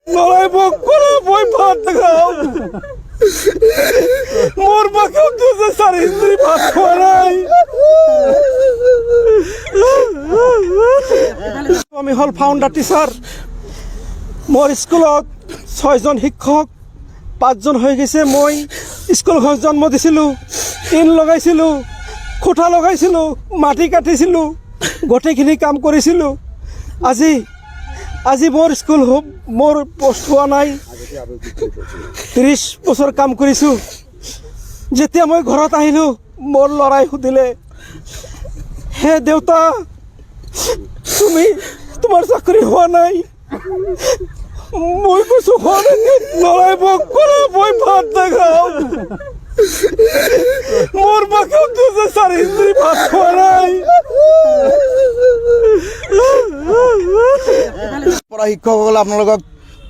লড়াই ভোগ করো, বই ভাত দেখাও। মোর বাকেও তো যে স্যার হিন্দি ভাত খাওয়া নাই। আমি হল ফাউন্ডার টিচার। মোৰ স্কুলত 6জন শিক্ষক 5জন হৈ গৈছে। মই স্কুলখন জন্ম দিছিলোঁ, টিন লগাইছিলোঁ, খুঁটা লগাইছিলোঁ, মাটি কাটিছিলোঁ, গোটেইখিনি কাম কৰিছিলোঁ। আজি মোৰ স্কুল মোৰ পোষ্ট হোৱা নাই। 30 বছৰ কাম কৰিছোঁ। যেতিয়া মই ঘৰত আহিলোঁ, মোৰ ল'ৰাই সুধিলে, হে দেউতা, তোমাৰ চাকৰি হোৱা নাই? মই কৈছোঁ হোৱা নাই। ল'ৰাই ভোগ কৰা, মই ভাত দেখাও। মোৰ বাকেও তো যে স্যাৰ হিন্দি ভাত খোৱা নাই। পৰা শিক্ষকসকলে আপোনালোকক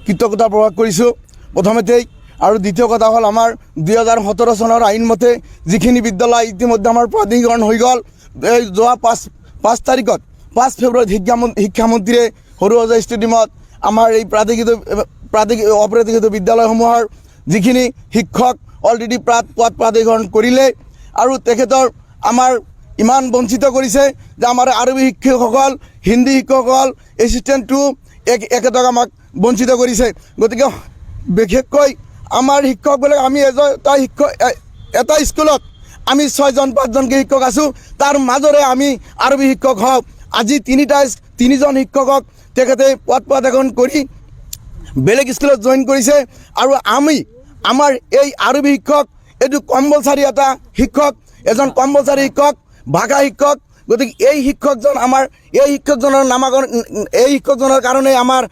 কৃতজ্ঞতা প্ৰকাশ কৰিছোঁ প্ৰথমতেই। আৰু দ্বিতীয় কথা হ'ল, আমাৰ 2017 চনৰ আইন মতে যিখিনি বিদ্যালয় ইতিমধ্যে আমাৰ প্ৰাধিকৰণ হৈ গ'ল, এই যোৱা 5 তাৰিখত 5 ফেব্ৰুৱাৰীত শিক্ষামন্ত্ৰীয়ে সৰুসজাই ষ্টেডিয়ামত আমাৰ এই অপ্ৰাধিকৃত বিদ্যালয়সমূহৰ যিখিনি শিক্ষক অলৰেডি পদ প্ৰাধিকৰণ কৰিলে। আৰু তেখেতৰ আমাৰ ইমান বঞ্চিত কৰিছে যে আমাৰ আৰবী শিক্ষকসকল, হিন্দী শিক্ষকসকল, এছিষ্টেণ্টটো একেদৰে আমাক বঞ্চিত কৰিছে। গতিকে বিশেষকৈ আমাৰ শিক্ষকবিলাক, আমি এটা স্কুলত আমি 6জন-5জনকৈ শিক্ষক আছোঁ। তাৰ মাজৰে আমি আৰবী শিক্ষক হওক। আজি 3জন শিক্ষকক তেখেতে পদ প্ৰাধিকৰণ কৰি বেলেগ স্কুলত জইন কৰিছে। আৰু আমাৰ এই আৰবী শিক্ষক এইটো কম্পালচাৰী এটা শিক্ষক, এজন কম্পালচাৰী শিক্ষক, ভাষা শিক্ষক। গতিকে এই শিক্ষকজনৰ কাৰণে আমাৰ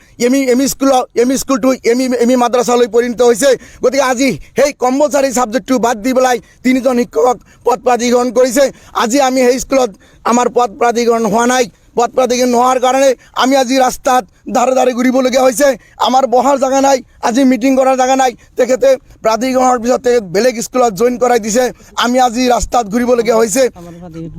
এমি মাদ্ৰাছালৈ পৰিণত হৈছে। গতিকে আজি সেই কম্পালচাৰী ছাবজেক্টটো বাদ দি পেলাই 3জন শিক্ষকক পদ প্ৰাধিকৰণ কৰিছে। আজি আমি সেই স্কুলত আমাৰ পদ প্ৰাধিকৰণ হোৱা নাই। পদ প্ৰাধিকৰণ নোহোৱাৰ কাৰণে আমি আজি ৰাস্তাত ধাৰে ঘূৰিবলগীয়া হৈছে। আমাৰ বহাৰ জেগা নাই, আজি মিটিং কৰাৰ জেগা নাই। তেখেতে প্ৰাধিকৰণৰ পিছত তেখেত বেলেগ স্কুলত জইন কৰাই দিছে। আমি আজি ৰাস্তাত ঘূৰিবলগীয়া হৈছে।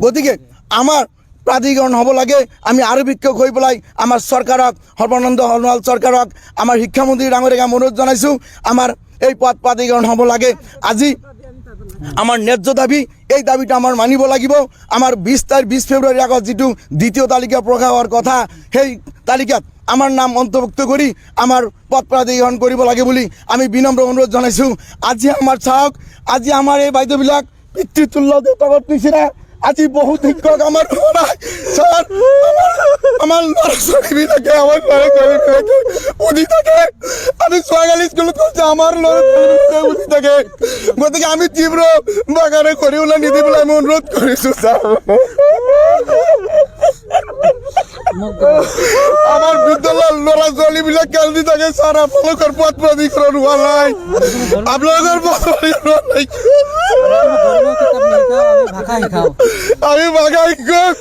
গতিকে আমাৰ প্ৰাধিকৰণ হ'ব লাগে। আমি আৰবী শিক্ষক হৈ পেলাই আমাৰ চৰকাৰক, সৰ্বানন্দ সোণোৱাল চৰকাৰক, আমাৰ শিক্ষামন্ত্ৰী ডাঙৰীয়াক অনুৰোধ জনাইছোঁ, আমাৰ এই পদ প্ৰাধিকৰণ হ'ব লাগে। আজি আমাৰ ন্যায্য দাবী, এই দাবীটো আমাৰ মানিব লাগিব। আমাৰ 20 ফেব্ৰুৱাৰীৰ আগত যিটো দ্বিতীয় তালিকা প্ৰকাশ হোৱাৰ কথা, সেই তালিকাত আমাৰ নাম অন্তৰ্ভুক্ত কৰি আমাৰ পদ প্ৰাধিকৰণ কৰিব লাগে বুলি আমি বিনম্ৰ অনুৰোধ জনাইছোঁ। আজি আমাৰ চাওক, আজি আমাৰ এই বাইদেউবিলাক পিতৃতুল্য দেউতাকৰ নিচিনা। আজি বহুত শিক্ষক আমাৰ ছাৰ, আমাৰ ল'ৰা ছোৱালীবিলাকে উঠি থাকে। আমি ছোৱালী স্কুলত কৈছে আমাৰ ল'ৰা ছোৱালীবিলাকে উঠি থাকে। গতিকে আমি তীব্ৰ বাগানে কৰি ওলাই নিদি পেলাই আমি অনুৰোধ কৰিছোঁ ছাৰ। আমাৰ বিদ্যালয়ৰ ল'ৰা ছোৱালীবিলাক কান্দি থাকে, ছাৰ আপোনালোকৰ পদ প্ৰাধিকৰণ হোৱা নাই, আপোনালোকৰ পদ প্ৰাধিকৰণ হোৱা নাই। আমি ভাষা শিক্ষক,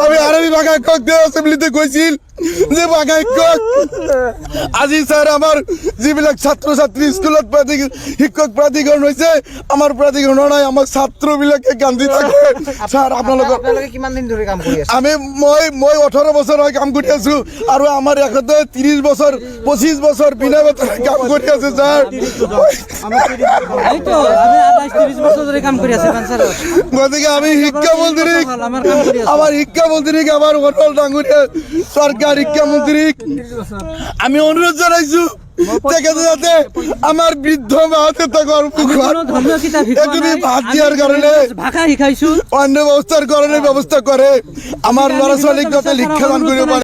আমি আৰবী ভাষা শিক্ষক এছেম্বলিতে কৈছিল যে ভাষা শিক্ষক। আজি ছাৰ আমাৰ যিবিলাক ছাত্ৰ ছাত্ৰী স্কুলত শিক্ষক প্ৰাধিকৰণ হৈছে, আমাৰ প্ৰাধিকৰণ হোৱা নাই। আমাক ছাত্ৰবিলাকে কান্দি থাকে। ছাৰ আপোনালোকৰ কিমান দিন ধৰি কাম কৰি আছে? মই 18 বছৰ হৈ কাম কৰি আছোঁ। আৰু আমাৰ এখেতে 30 বছৰ 25 বছৰ বিনা বেতনে কাম কৰি আছে ছাৰ। গতিকে আমি শিক্ষামন্ত্ৰীক, আমাৰ অটল ডাঙৰীয়া চৰকাৰ শিক্ষামন্ত্ৰীক আমি অনুৰোধ জনাইছোঁ, তেখেতে যাতে আমাৰ বৃদ্ধ মা-দেউতাকৰ ভাত দিয়াৰ কাৰণে অন্য ব্যৱস্থাৰ কাৰণে ব্যৱস্থা কৰে। আমাৰ ল'ৰা ছোৱালীক যাতে শিক্ষাদান কৰিব পাৰে।